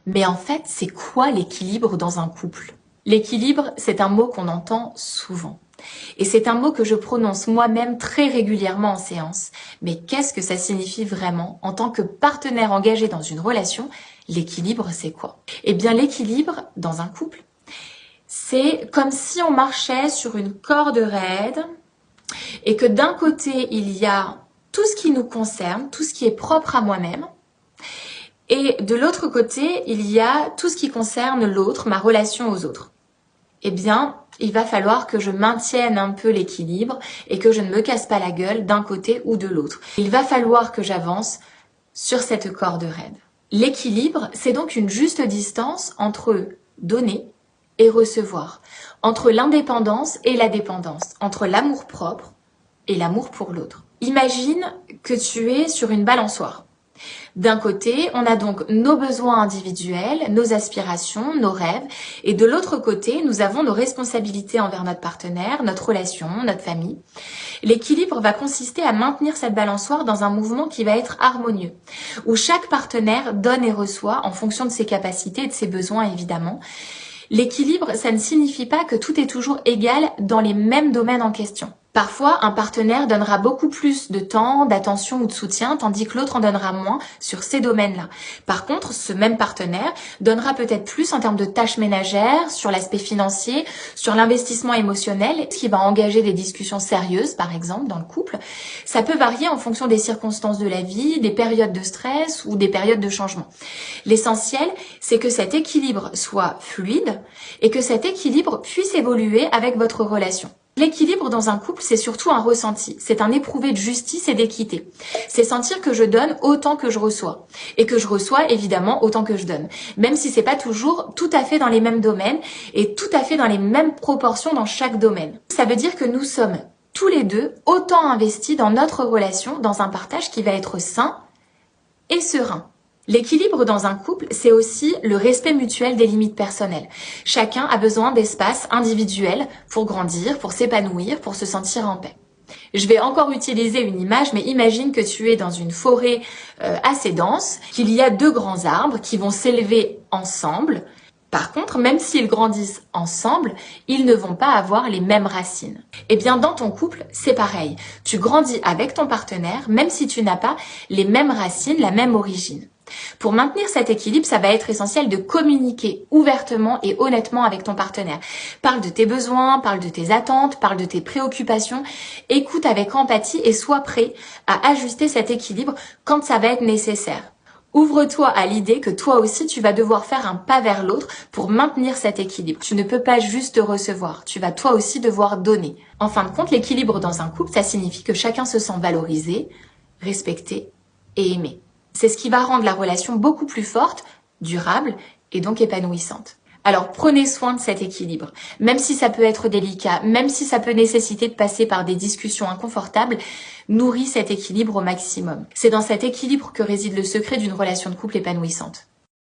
Mais en fait, c'est quoi l'équilibre dans un couple? L'équilibre, c'est un mot qu'on entend souvent. Et c'est un mot que je prononce moi-même très régulièrement en séance. Mais qu'est-ce que ça signifie vraiment en tant que partenaire engagé dans une relation? L'équilibre, c'est quoi? Eh bien, l'équilibre dans un couple, c'est comme si on marchait sur une corde raide et que d'un côté, il y a tout ce qui nous concerne, tout ce qui est propre à moi-même. Et de l'autre côté, il y a tout ce qui concerne l'autre, ma relation aux autres. Eh bien, il va falloir que je maintienne un peu l'équilibre et que je ne me casse pas la gueule d'un côté ou de l'autre. Il va falloir que j'avance sur cette corde raide. L'équilibre, c'est donc une juste distance entre donner et recevoir, entre l'indépendance et la dépendance, entre l'amour-propre et l'amour pour l'autre. Imagine que tu es sur une balançoire. D'un côté, on a donc nos besoins individuels, nos aspirations, nos rêves, et de l'autre côté, nous avons nos responsabilités envers notre partenaire, notre relation, notre famille. L'équilibre va consister à maintenir cette balançoire dans un mouvement qui va être harmonieux, où chaque partenaire donne et reçoit en fonction de ses capacités et de ses besoins évidemment. L'équilibre, ça ne signifie pas que tout est toujours égal dans les mêmes domaines en question. Parfois, un partenaire donnera beaucoup plus de temps, d'attention ou de soutien, tandis que l'autre en donnera moins sur ces domaines-là. Par contre, ce même partenaire donnera peut-être plus en termes de tâches ménagères, sur l'aspect financier, sur l'investissement émotionnel, ce qui va engager des discussions sérieuses, par exemple, dans le couple. Ça peut varier en fonction des circonstances de la vie, des périodes de stress ou des périodes de changement. L'essentiel, c'est que cet équilibre soit fluide et que cet équilibre puisse évoluer avec votre relation. L'équilibre dans un couple, c'est surtout un ressenti. C'est un éprouvé de justice et d'équité. C'est sentir que je donne autant que je reçois. Et que je reçois, évidemment, autant que je donne. Même si c'est pas toujours tout à fait dans les mêmes domaines et tout à fait dans les mêmes proportions dans chaque domaine. Ça veut dire que nous sommes tous les deux autant investis dans notre relation, dans un partage qui va être sain et serein. L'équilibre dans un couple, c'est aussi le respect mutuel des limites personnelles. Chacun a besoin d'espace individuel pour grandir, pour s'épanouir, pour se sentir en paix. Je vais encore utiliser une image, mais imagine que tu es dans une forêt assez dense, qu'il y a deux grands arbres qui vont s'élever ensemble. Par contre, même s'ils grandissent ensemble, ils ne vont pas avoir les mêmes racines. Eh bien, dans ton couple, c'est pareil. Tu grandis avec ton partenaire, même si tu n'as pas les mêmes racines, la même origine. Pour maintenir cet équilibre, ça va être essentiel de communiquer ouvertement et honnêtement avec ton partenaire. Parle de tes besoins, parle de tes attentes, parle de tes préoccupations. Écoute avec empathie et sois prêt à ajuster cet équilibre quand ça va être nécessaire. Ouvre-toi à l'idée que toi aussi, tu vas devoir faire un pas vers l'autre pour maintenir cet équilibre. Tu ne peux pas juste recevoir, tu vas toi aussi devoir donner. En fin de compte, l'équilibre dans un couple, ça signifie que chacun se sent valorisé, respecté et aimé. C'est ce qui va rendre la relation beaucoup plus forte, durable et donc épanouissante. Alors prenez soin de cet équilibre. Même si ça peut être délicat, même si ça peut nécessiter de passer par des discussions inconfortables, nourris cet équilibre au maximum. C'est dans cet équilibre que réside le secret d'une relation de couple épanouissante.